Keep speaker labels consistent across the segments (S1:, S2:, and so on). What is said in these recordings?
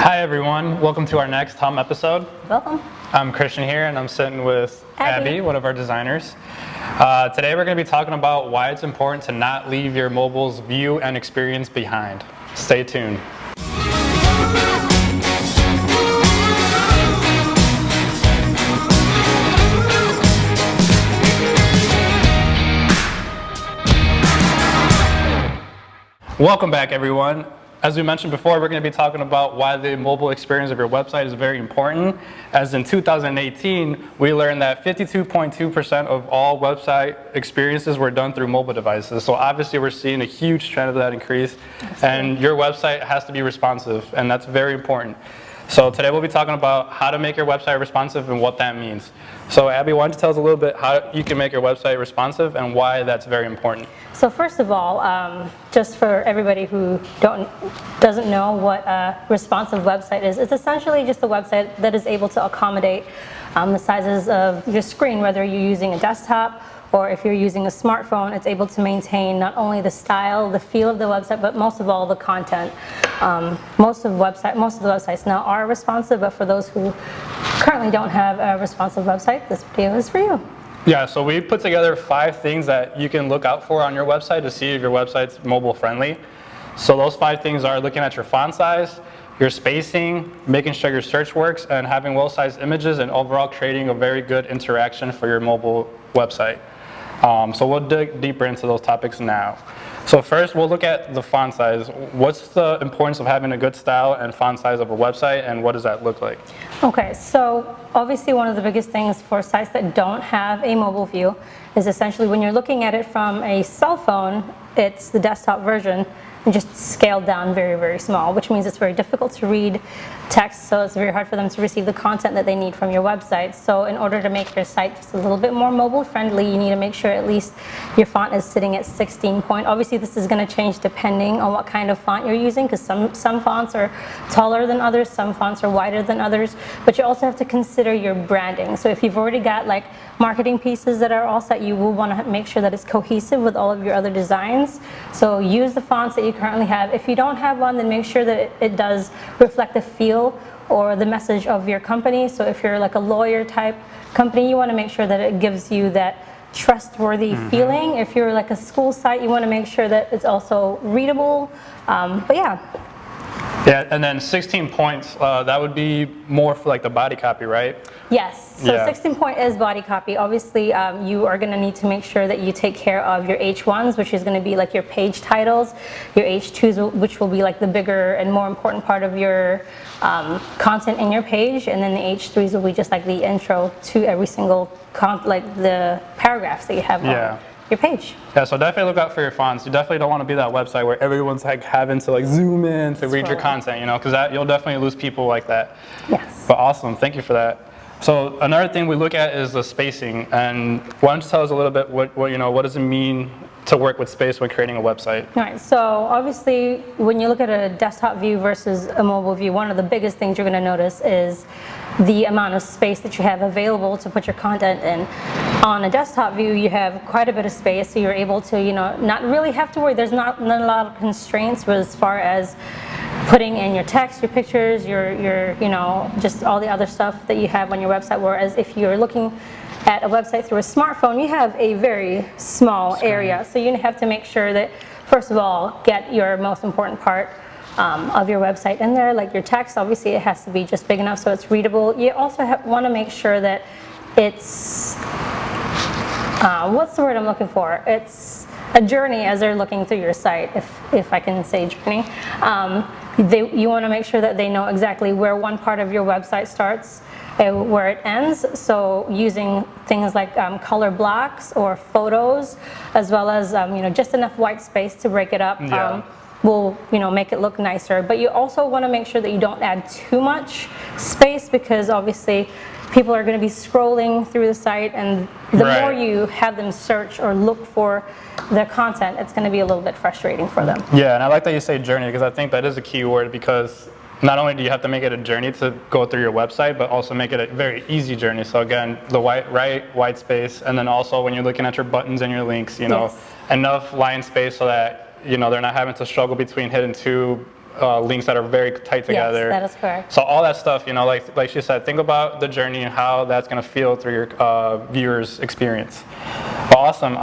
S1: Hi everyone, welcome to our next Humm episode.
S2: Welcome.
S1: I'm Christian here and I'm sitting with Abby, one of our designers. Today we're going to be talking about why it's important to not leave your mobile's view and experience behind. Stay tuned. Welcome back everyone. As we mentioned before, we're going to be talking about why the mobile experience of your website is very important. As in 2018, we learned that 52.2% of all website experiences were done through mobile devices. So obviously we're seeing a huge trend of that increase. Absolutely. And your website has to be responsive, and that's very important. So today we'll be talking about how to make your website responsive and what that means. So Abby, why don't you tell us a little bit how you can make your website responsive and why that's very important?
S2: So first of all, just for everybody who doesn't know what a responsive website is, it's essentially just a website that is able to accommodate the sizes of your screen, whether you're using a desktop or if you're using a smartphone. It's able to maintain not only the style, the feel of the website, but most of all the content. Most of the websites now are responsive, but for those who currently don't have a responsive website, this video is for you.
S1: Yeah, so we put together 5 things that you can look out for on your website to see if your website's mobile friendly. So those 5 things are looking at your font size, your spacing, making sure your search works, and having well-sized images, and overall creating a very good interaction for your mobile website. So we'll dig deeper into those topics now. So first, we'll look at the font size. What's the importance of having a good style and font size of a website, and what does that look like?
S2: Okay, so obviously one of the biggest things for sites that don't have a mobile view is essentially when you're looking at it from a cell phone, it's the desktop version and just scaled down very, very small, which means it's very difficult to read text, so it's very hard for them to receive the content that they need from your website. So in order to make your site just a little bit more mobile friendly, you need to make sure at least your font is sitting at 16 point. Obviously this is going to change depending on what kind of font you're using, because some fonts are taller than others, some fonts are wider than others, but you also have to consider your branding. So if you've already got like marketing pieces that are all set, you will want to make sure that it's cohesive with all of your other designs. So use the fonts that you currently have. If you don't have one, then make sure that it does reflect the feel or the message of your company. So if you're like a lawyer type company, you want to make sure that it gives you that trustworthy feeling. If you're like a school site, you want to make sure that it's also readable. But yeah.
S1: Yeah, and then 16 points, that would be more for like the body copy, right?
S2: Yes, so
S1: yeah.
S2: 16 point is body copy. Obviously, you are going to need to make sure that you take care of your H1s, which is going to be like your page titles, your H2s, which will be like the bigger and more important part of your content in your page, and then the H3s will be just like the intro to every single, like the paragraphs that you have on your page.
S1: Yeah, so definitely look out for your fonts. You definitely don't want to be that website where everyone's like having to like zoom in to read your content, you know, because you'll definitely lose people like that.
S2: Yes.
S1: But awesome, thank you for that. So another thing we look at is the spacing, and why don't you tell us a little bit what does it mean to work with space when creating a website?
S2: All right, so obviously when you look at a desktop view versus a mobile view, one of the biggest things you're going to notice is the amount of space that you have available to put your content in. On a desktop view, you have quite a bit of space, so you're able to, not really have to worry. There's not a lot of constraints as far as putting in your text, your pictures, your just all the other stuff that you have on your website. Whereas if you're looking at a website through a smartphone, you have a very small area. So you have to make sure that, first of all, get your most important part of your website in there, like your text. Obviously it has to be just big enough so it's readable. You also want to make sure that it's, what's the word I'm looking for? It's a journey as they're looking through your site, if I can say journey. You want to make sure that they know exactly where one part of your website starts and where it ends. So using things like color blocks or photos, as well as just enough white space to break it up. Will make it look nicer. But you also want to make sure that you don't add too much space, because obviously people are going to be scrolling through the site, and the more you have them search or look for their content, it's going to be a little bit frustrating for them.
S1: Yeah, and I like that you say journey, because I think that is a key word, because not only do you have to make it a journey to go through your website, but also make it a very easy journey. So again, the white space, and then also when you're looking at your buttons and your links, enough line space so that they're not having to struggle between hitting 2 links that are very tight together.
S2: Yes, that is correct.
S1: So all that stuff, you know, like she said, think about the journey and how that's going to feel through your viewers' experience. Awesome.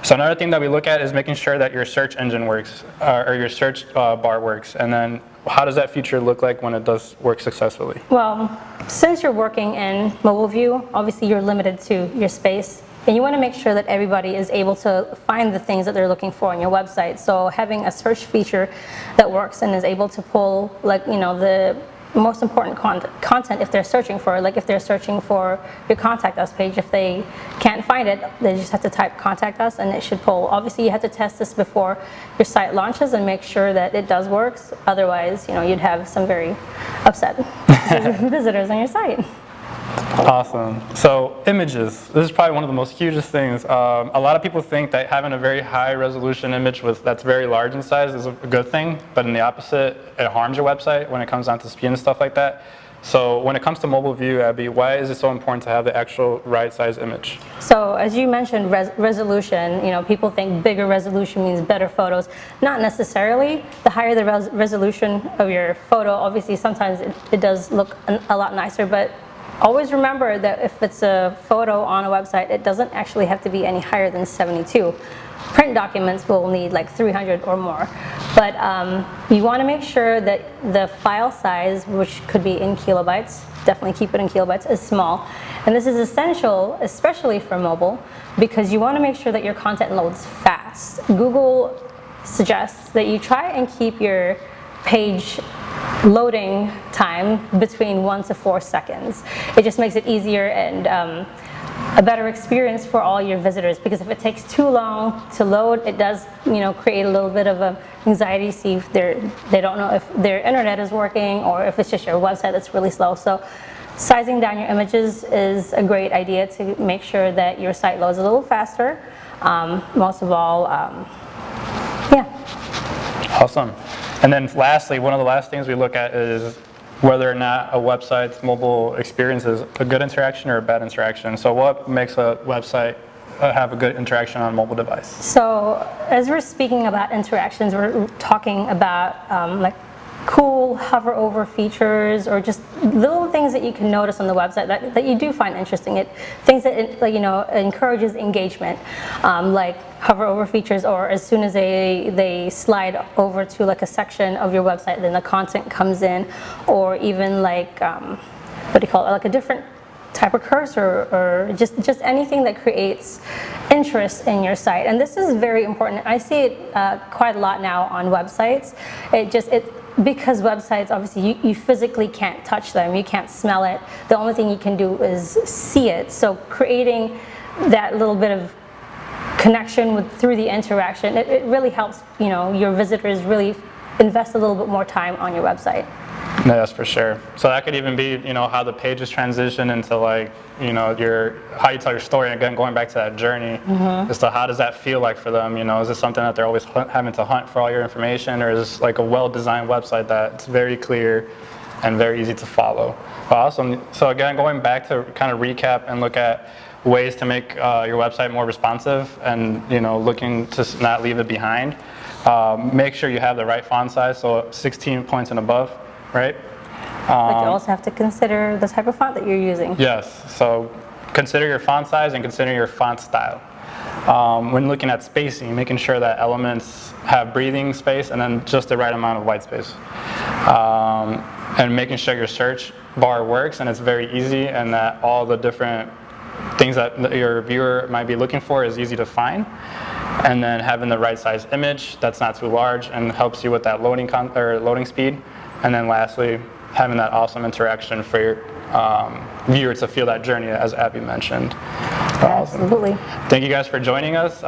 S1: So another thing that we look at is making sure that your search engine works, or your search bar works. And then how does that feature look like when it does work successfully?
S2: Well, since you're working in mobile view, obviously you're limited to your space. And you want to make sure that everybody is able to find the things that they're looking for on your website. So having a search feature that works and is able to pull, like, you know, the most important content if they're searching for, like if they're searching for your contact us page, if they can't find it, they just have to type contact us and it should pull. Obviously you have to test this before your site launches and make sure that it does work. Otherwise, you know, you'd have some very upset visitors on your site.
S1: Awesome. So images, this is probably one of the most hugest things. A lot of people think that having a very high resolution image that's very large in size is a good thing, but in the opposite, it harms your website when it comes down to speed and stuff like that. So when it comes to mobile view, Abby, why is it so important to have the actual right size image?
S2: So as you mentioned, resolution, you know, people think bigger resolution means better photos. Not necessarily. The higher the resolution of your photo, obviously sometimes it does look a lot nicer, but always remember that if it's a photo on a website, it doesn't actually have to be any higher than 72. Print documents will need like 300 or more. But you want to make sure that the file size, which could be in kilobytes, definitely keep it in kilobytes, is small. And this is essential, especially for mobile, because you want to make sure that your content loads fast. Google suggests that you try and keep your page loading time between 1 to 4 seconds. It just makes it easier and a better experience for all your visitors, because if it takes too long to load, it does, you know, create a little bit of anxiety, see if they don't know if their internet is working or if it's just your website that's really slow. So sizing down your images is a great idea to make sure that your site loads a little faster. Most of all, yeah.
S1: Awesome. And then lastly, one of the last things we look at is whether or not a website's mobile experience is a good interaction or a bad interaction. So what makes a website have a good interaction on a mobile device? So
S2: as we're speaking about interactions, we're talking about like cool hover over features or just little things that you can notice on the website that you do find interesting. Things that you know, encourages engagement, like hover over features, or as soon as they slide over to like a section of your website, then the content comes in, or even like what do you call it, like a different type of cursor, or just anything that creates interest in your site. And this is very important. I see it quite a lot now on websites. Because websites, obviously, you physically can't touch them, you can't smell it. The only thing you can do is see it. So creating that little bit of connection through the interaction, it really helps, you know, your visitors really invest a little bit more time on your website.
S1: No, that's for sure. So that could even be, you know, how the pages transition into, like, you know, how you tell your story, and again, going back to that journey, as to how does that feel like for them, you know, is it something that they're always having to hunt for all your information, or is it like a well-designed website that's very clear and very easy to follow? Awesome. So again, going back to kind of recap and look at ways to make your website more responsive and, you know, looking to not leave it behind. Make sure you have the right font size, so 16 points and above. Right?
S2: But you also have to consider the type of font that you're using.
S1: Yes, so consider your font size and consider your font style. When looking at spacing, making sure that elements have breathing space and then just the right amount of white space. And making sure your search bar works and it's very easy, and that all the different things that your viewer might be looking for is easy to find. And then having the right size image that's not too large and helps you with that loading speed. And then lastly, having that awesome interaction for your viewer to feel that journey, as Abby mentioned.
S2: Absolutely.
S1: Thank you guys for joining us.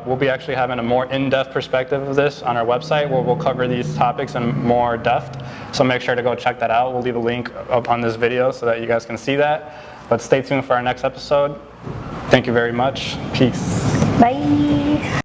S1: We'll be actually having a more in-depth perspective of this on our website, where we'll cover these topics in more depth. So make sure to go check that out. We'll leave a link up on this video so that you guys can see that. But stay tuned for our next episode. Thank you very much. Peace.
S2: Bye.